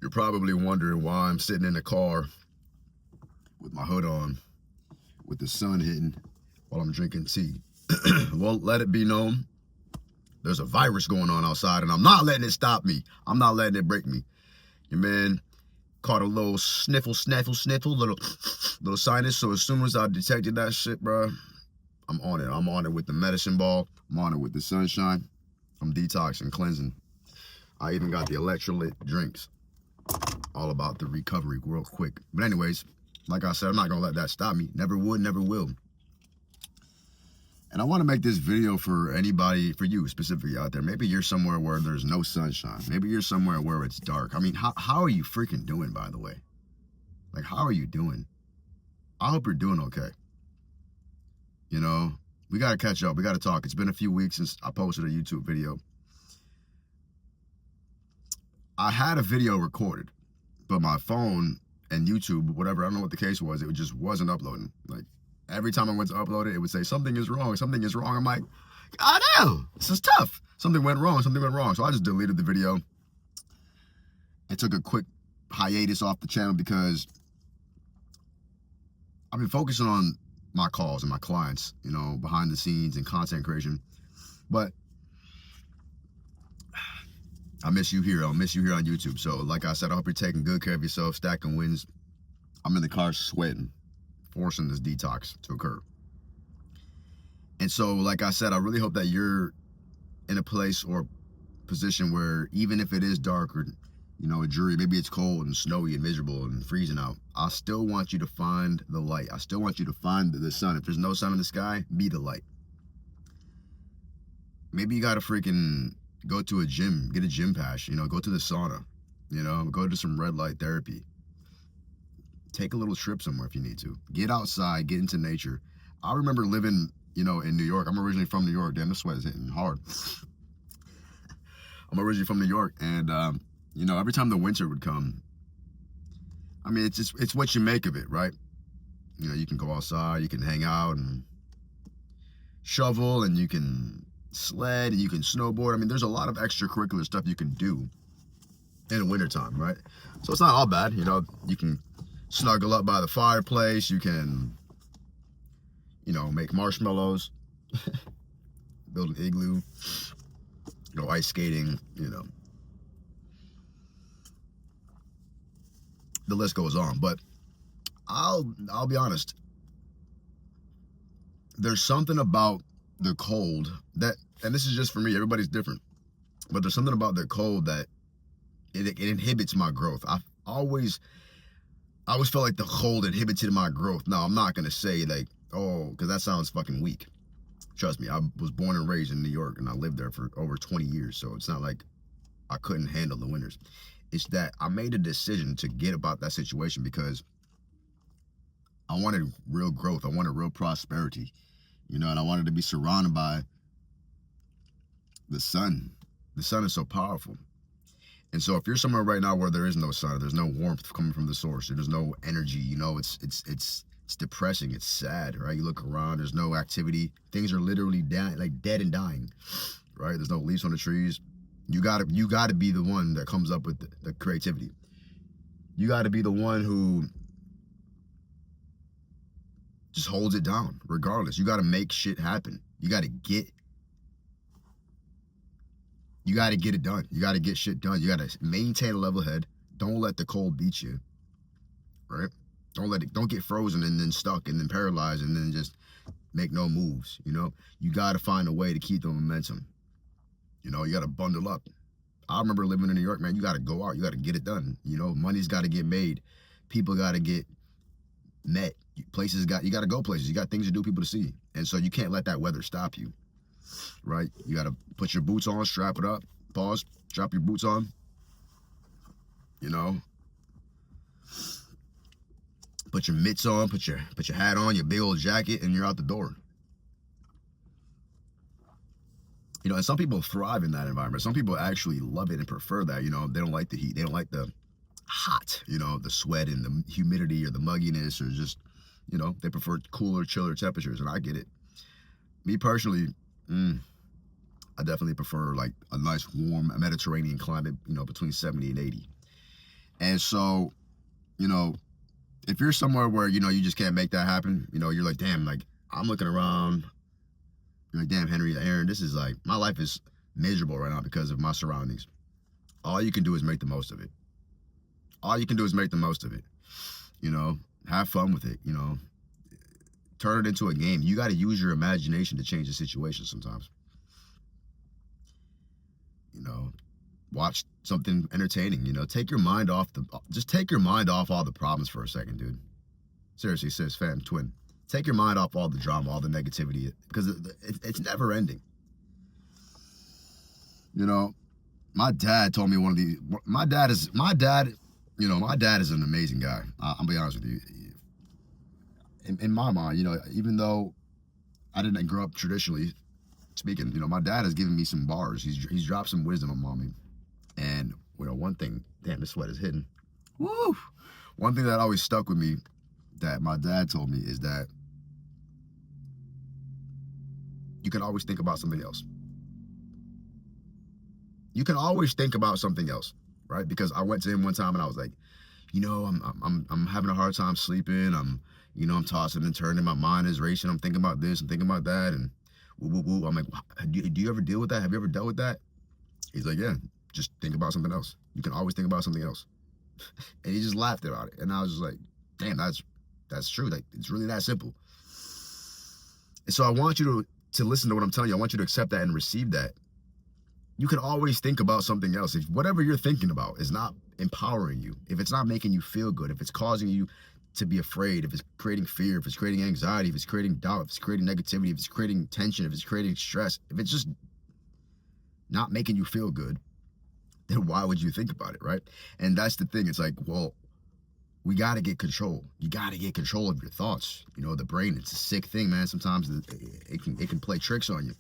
You're probably wondering why I'm sitting in the car with my hood on, with the sun hitting, while I'm drinking tea. Well, let it be known, there's a virus going on outside, and I'm not letting it stop me. I'm not letting it break me. Your man caught a little sniffle, little sinus. So as soon as I detected that shit, bro, I'm on it. I'm on it with the medicine ball. I'm on it with the sunshine. I'm detoxing, cleansing. I even got the electrolyte drinks. All about the recovery real quick. But anyways, like I said, I'm not gonna let that stop me. Never would, never will. And I want to make this video for anybody, for you specifically out there. Maybe you're somewhere where there's no sunshine. Maybe you're somewhere where it's dark. I mean, how are you freaking doing, by the way? Like, how are you doing? I hope you're doing okay. You know, we got to catch up. We got to talk. It's been a few weeks since I posted a YouTube video. I had a video recorded, but my phone and YouTube, whatever, I don't know what the case was, it just wasn't uploading. Like, every time I went to upload it, it would say, something is wrong, something is wrong. I'm like, God damn, this is tough. Something went wrong, something went wrong. So I just deleted the video. It took a quick hiatus off the channel because I've been focusing on my calls and my clients, you know, behind the scenes and content creation. But I miss you here. I'll miss you here on YouTube. So like I said, I hope you're taking good care of yourself, stacking wins. I'm in the car sweating, forcing this detox to occur. And so, like I said, I really hope that you're in a place or position where even if it is dark or, you know, a dreary, maybe it's cold and snowy and miserable and freezing out, I still want you to find the light. I still want you to find the sun. If there's no sun in the sky, be the light. Maybe you got to freaking go to a gym, get a gym pass, you know, go to the sauna, you know, go to some red light therapy. Take a little trip somewhere if you need to. Get outside, get into nature. I remember living, you know, in New York. I'm originally from New York. Damn, the sweat is hitting hard. I'm originally from New York, and you know, every time the winter would come, I mean, it's what you make of it, right? You know, you can go outside, you can hang out and shovel, and you can sled, and you can snowboard. I mean, there's a lot of extracurricular stuff you can do in the wintertime, right? So it's not all bad, you know. You can snuggle up by the fireplace, you can, you know, make marshmallows, build an igloo, go ice skating, you know. The list goes on, but I'll be honest. There's something about the cold that, and this is just for me, everybody's different, but there's something about the cold that it inhibits my growth. I always felt like the cold inhibited my growth. Now, I'm not gonna say like, oh, because that sounds fucking weak. Trust me, I was born and raised in New York, and I lived there for over 20 years, so it's not like I couldn't handle the winters. It's that I made a decision to get about that situation because I wanted real growth. I wanted real prosperity, you know, and I wanted to be surrounded by the sun. The sun is so powerful. And so if you're somewhere right now where there is no sun, there's no warmth coming from the source, there's no energy, you know, it's depressing, it's sad, right? You look around, there's no activity. Things are literally like dead and dying, right? There's no leaves on the trees. You gotta be the one that comes up with the creativity. You gotta be the one who just holds it down regardless. You gotta make shit happen. You gotta get it done. You gotta get shit done. You gotta maintain a level head. Don't let the cold beat you, right? Don't get frozen and then stuck and then paralyzed and then just make no moves, you know? You gotta find a way to keep the momentum. You know, you gotta bundle up. I remember living in New York, man, you gotta go out, you gotta get it done. You know, money's gotta get made. People gotta get met. You gotta go places. You got things to do, people to see. And so you can't let that weather stop you, right? You gotta put your boots on, strap it up, pause, strap your boots on, you know? Put your mitts on, put your hat on, your big old jacket, and you're out the door. You know, and some people thrive in that environment. Some people actually love it and prefer that. You know, they don't like the heat. They don't like the hot, you know, the sweat and the humidity or the mugginess or just, you know, they prefer cooler, chiller temperatures, and I get it. Me personally, I definitely prefer like a nice warm Mediterranean climate, you know, between 70 and 80. And so, you know, if you're somewhere where, you know, you just can't make that happen, you know, you're like, damn, like, I'm looking around, you're like, damn, Henry, Aaron, this is like, my life is miserable right now because of my surroundings. All you can do is make the most of it. All you can do is make the most of it. You know, have fun with it, you know, turn it into a game. You got to use your imagination to change the situation sometimes. You know, watch something entertaining, you know, just take your mind off all the problems for a second, dude. Seriously, sis, fam, twin. Take your mind off all the drama, all the negativity, because it's never ending. You know, my dad told me you know, my dad is an amazing guy. I'll be honest with you. In my mind, you know, even though I didn't grow up traditionally speaking, you know, my dad has given me some bars. He's dropped some wisdom on me. And, you know, one thing, damn, this sweat is hidden. Woo! One thing that always stuck with me that my dad told me is that you can always think about something else. You can always think about something else, right? Because I went to him one time and I was like, you know, I'm having a hard time sleeping. I'm tossing and turning. My mind is racing. I'm thinking about this. I'm thinking about that. And woo, woo, woo. I'm like, do you ever deal with that? Have you ever dealt with that? He's like, yeah, just think about something else. You can always think about something else. And he just laughed about it. And I was just like, damn, that's true. Like, it's really that simple. And so I want you to listen to what I'm telling you. I want you to accept that and receive that. You can always think about something else. If whatever you're thinking about is not empowering you, if it's not making you feel good, if it's causing you to be afraid, if it's creating fear, if it's creating anxiety, if it's creating doubt, if it's creating negativity, if it's creating tension, if it's creating stress, if it's just not making you feel good, then why would you think about it, right? And that's the thing. It's like, well, we got to get control. You got to get control of your thoughts. You know, the brain, it's a sick thing, man. Sometimes it can play tricks on you.